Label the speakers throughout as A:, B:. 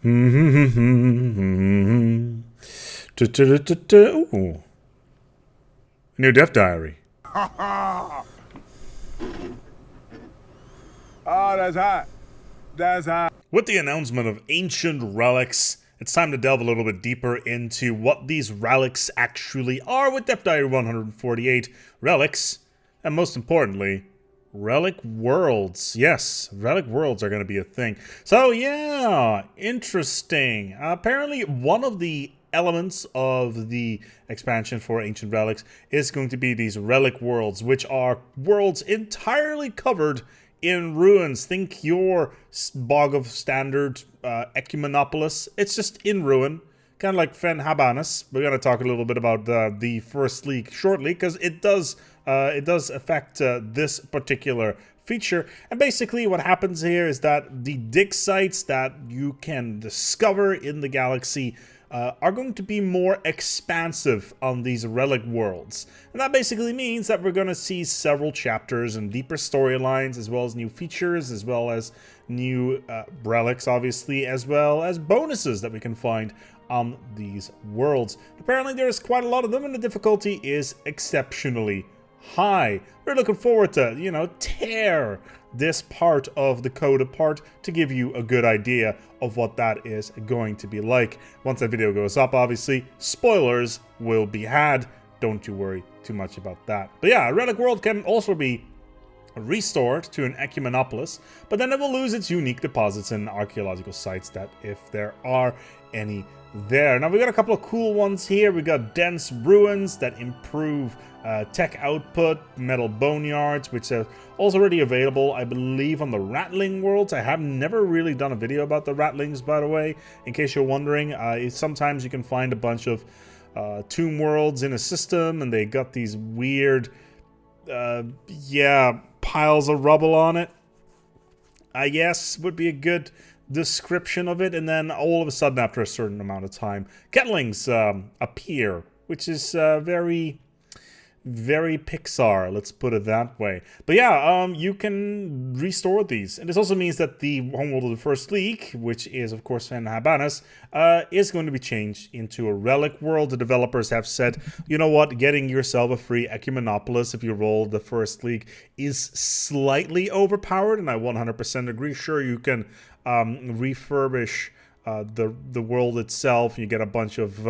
A: Ooh. New Death Diary.
B: Oh, that's hot. That's hot.
A: With the announcement of ancient relics, it's time to delve a little bit deeper into what these relics actually are with Death Diary 148 relics, and most importantly, relic worlds. Yes, relic worlds are going to be a thing. So yeah, interesting. Apparently one of the elements of the expansion for ancient relics is going to be these relic worlds, which are worlds entirely covered in ruins. Think your bog of standard Ecumenopolis. It's just in ruin, kind of like Fen Habanus. We're going to talk a little bit about the first league shortly, because it does affect this particular feature. And basically what happens here is that the dig sites that you can discover in the galaxy are going to be more expansive on these relic worlds. And that basically means that we're going to see several chapters and deeper storylines, as well as new features, as well as new relics, obviously, as well as bonuses that we can find on these worlds. Apparently there's quite a lot of them, and the difficulty is exceptionally high. We're looking forward to, tear this part of the code apart to give you a good idea of what that is going to be like. Once that video goes up, obviously, spoilers will be had. Don't you worry too much about that. But yeah, Relic World can also be restored to an Ecumenopolis, but then it will lose its unique deposits and archaeological sites, that if there are any there. Now we got a couple of cool ones here. We got dense ruins that improve tech output, metal boneyards, which are also already available, I believe, on the Rattling worlds. I have never really done a video about the Rattlings, by the way, in case you're wondering. Sometimes you can find a bunch of tomb worlds in a system, and they got these weird piles of rubble on it, I guess would be a good description of it. And then all of a sudden, after a certain amount of time, Ketlings appear, which is very Pixar, let's put it that way. But yeah, you can restore these. And this also means that the homeworld of the First League, which is of course Fen Habanus, is going to be changed into a relic world. The developers have said, you know what, getting yourself a free Ecumenopolis if you roll the First League is slightly overpowered, and I 100% agree. Sure, you can refurbish the world itself. You get a bunch of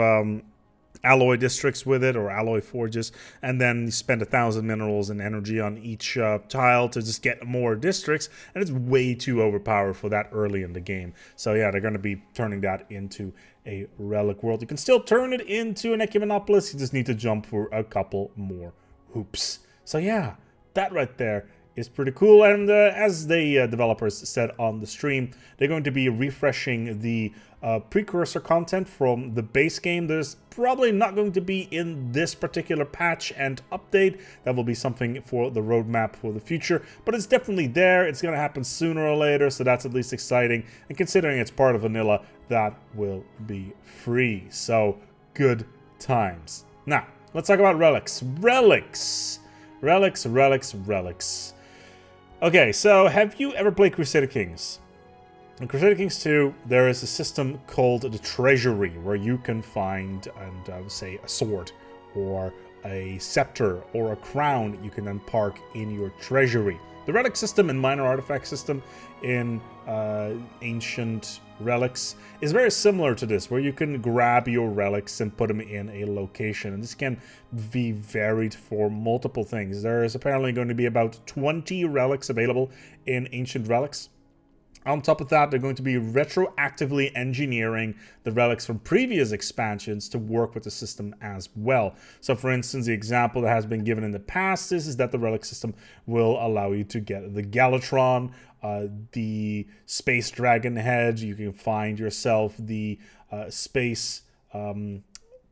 A: alloy districts with it, or alloy forges, and then you spend 1,000 minerals and energy on each tile to just get more districts, and it's way too overpowered for that early in the game. So yeah, they're going to be turning that into a relic world. You can still turn it into an Ecumenopolis, you just need to jump for a couple more hoops. So yeah, that right there is pretty cool. And as the developers said on the stream, they're going to be refreshing the precursor content from the base game. There's probably not going to be in this particular patch and update. That will be something for the roadmap for the future, but it's definitely there. It's going to happen sooner or later, so that's at least exciting. And considering it's part of vanilla, that will be free. So good times. Now, let's talk about relics. Relics. Okay, so have you ever played Crusader Kings? In Crusader Kings 2, there is a system called the Treasury, where you can find, and I would say, a sword, or a scepter, or a crown that you can then park in your treasury. The relic system and minor artifact system in ancient relics is very similar to this, where you can grab your relics and put them in a location, and this can be varied for multiple things. There is apparently going to be about 20 relics available in ancient relics. On top of that, they're going to be retroactively engineering the relics from previous expansions to work with the system as well. So for instance, the example that has been given in the past is that the relic system will allow you to get the Galatron, the Space Dragon head. You can find yourself the Space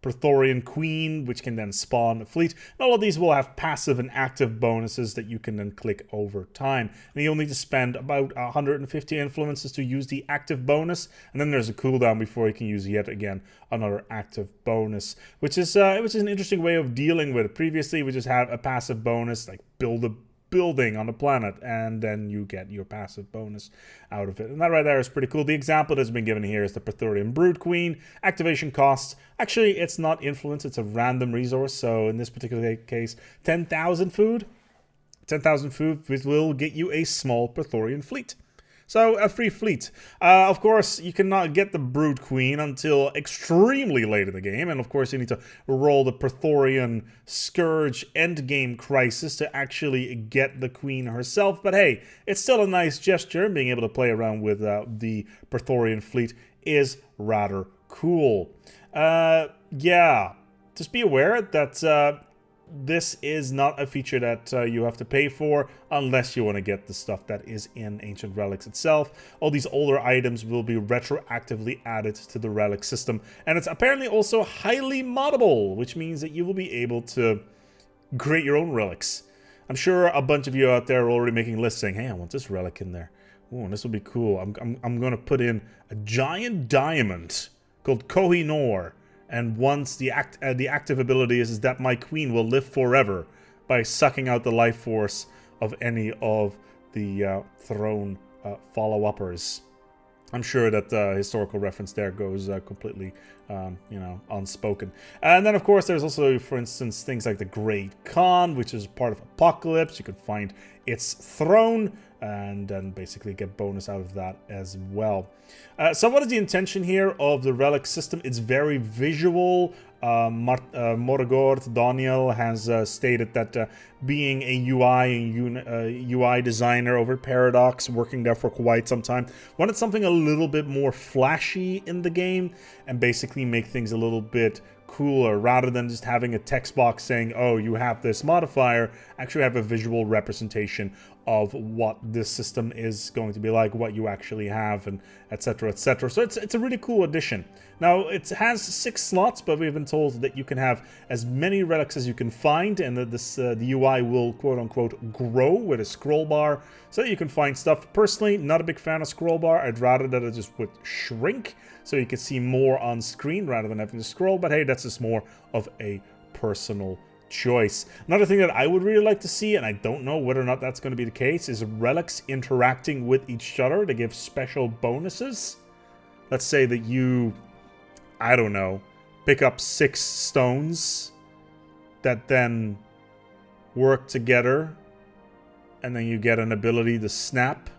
A: Praetorian Queen, which can then spawn a fleet. And all of these will have passive and active bonuses that you can then click over time. And you'll need to spend about 150 influences to use the active bonus, and then there's a cooldown before you can use yet again another active bonus, which is an interesting way of dealing with it. Previously, we just had a passive bonus like build a building on the planet, and then you get your passive bonus out of it. And that right there is pretty cool. The example that's been given here is the Praetorian Brood Queen. Activation costs, actually it's not influence, it's a random resource, so in this particular case, 10,000 food. 10,000 food will get you a small Praetorian fleet. So, a free fleet. Of course, you cannot get the Brood Queen until extremely late in the game, and of course you need to roll the Praetorian Scourge endgame crisis to actually get the Queen herself. But hey, it's still a nice gesture. Being able to play around with the Praetorian fleet is rather cool. Yeah, just be aware that this is not a feature that you have to pay for unless you want to get the stuff that is in Ancient Relics itself. All these older items will be retroactively added to the Relic system, and it's apparently also highly moddable, which means that you will be able to create your own relics. I'm sure a bunch of you out there are already making lists saying, hey, I want this relic in there. Ooh, this would be cool. I'm going to put in a giant diamond called Koh-i-Noor. And once the active ability is that my queen will live forever by sucking out the life force of any of the throne follow-uppers. I'm sure that the historical reference there goes completely, unspoken. And then, of course, there's also, for instance, things like the Great Khan, which is part of Apocalypse. You can find its throne and then basically get bonus out of that as well. So what is the intention here of the Relic system? It's very visual. Morgort Daniel has stated that being a UI designer over at Paradox, working there for quite some time, wanted something a little bit more flashy in the game and basically make things a little bit cooler rather than just having a text box saying, oh, you have this modifier. Actually have a visual representation of what this system is going to be like, what you actually have, and etc, etc. So it's a really cool addition. Now it has 6 slots, but we've been told that you can have as many relics as you can find, and that the UI will quote unquote grow with a scroll bar so that you can find stuff. Personally, not a big fan of scroll bar. I'd rather that it just would shrink so you can see more on screen rather than having to scroll, but hey, that's just more of a personal choice. Another thing that I would really like to see, and I don't know whether or not that's going to be the case, is relics interacting with each other to give special bonuses. Let's say that you, I don't know, pick up 6 stones that then work together, and then you get an ability to snap.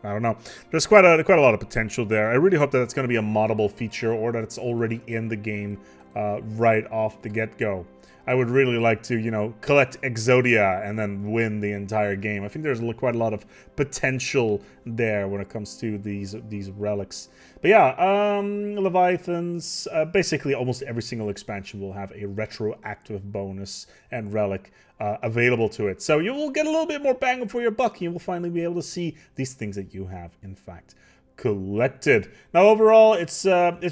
A: I don't know. There's quite a lot of potential there. I really hope that it's going to be a moddable feature or that it's already in the game right off the get-go. I would really like to, collect Exodia and then win the entire game. I think there's quite a lot of potential there when it comes to these relics. But yeah, Leviathans, basically almost every single expansion will have a retroactive bonus and relic available to it. So you will get a little bit more bang for your buck. You will finally be able to see these things that you have, in fact, collected. Now overall, it's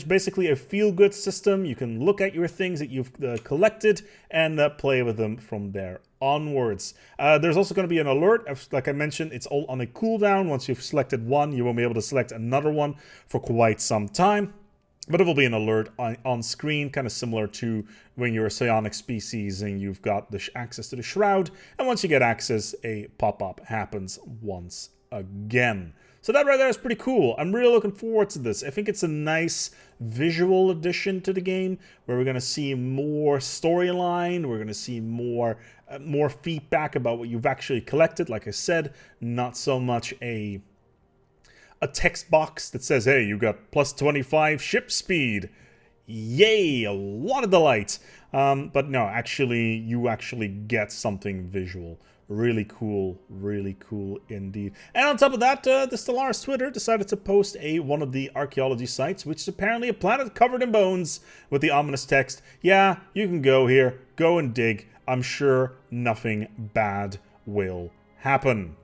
A: basically a feel-good system. You can look at your things that you've collected and play with them from there onwards. There's also going to be an alert. Like I mentioned, it's all on a cooldown. Once you've selected one, you won't be able to select another one for quite some time. But it will be an alert on screen, kind of similar to when you're a psionic species and you've got the access to the shroud. And once you get access, a pop-up happens once again. So that right there is pretty cool. I'm really looking forward to this. I think it's a nice visual addition to the game where we're going to see more storyline. We're going to see more feedback about what you've actually collected. Like I said, not so much a text box that says, hey, you got plus 25 ship speed. Yay, what a delight. But no, actually, you actually get something visual. Really cool indeed. And on top of that, the Stellaris Twitter decided to post one of the archaeology sites, which is apparently a planet covered in bones, with the ominous text, yeah, you can go here, go and dig. I'm sure nothing bad will happen.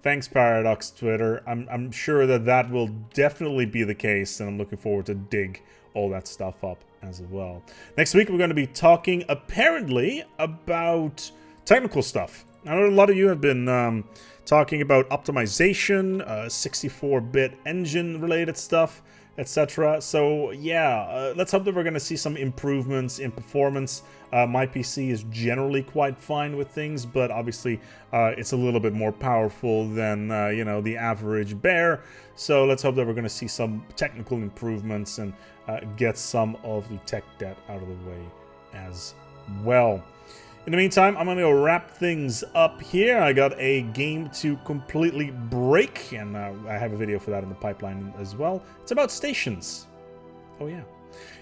A: Thanks, Paradox Twitter. I'm sure that will definitely be the case, and I'm looking forward to dig all that stuff up as well. Next week, we're going to be talking, apparently, about technical stuff. I know a lot of you have been talking about optimization, 64-bit engine-related stuff, etc. So yeah, let's hope that we're going to see some improvements in performance. My PC is generally quite fine with things, but obviously it's a little bit more powerful than you know, the average bear. So let's hope that we're going to see some technical improvements and get some of the tech debt out of the way as well. In the meantime, I'm going to wrap things up here. I got a game to completely break, and I have a video for that in the pipeline as well. It's about stations. Oh yeah.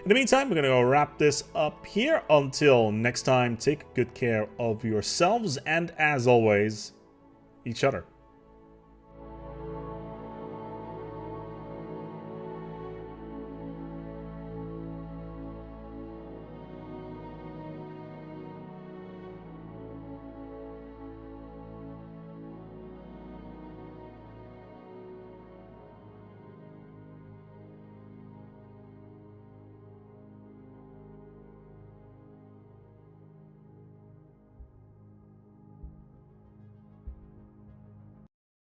A: In the meantime, we're going to go wrap this up here. Until next time, take good care of yourselves, and as always, each other.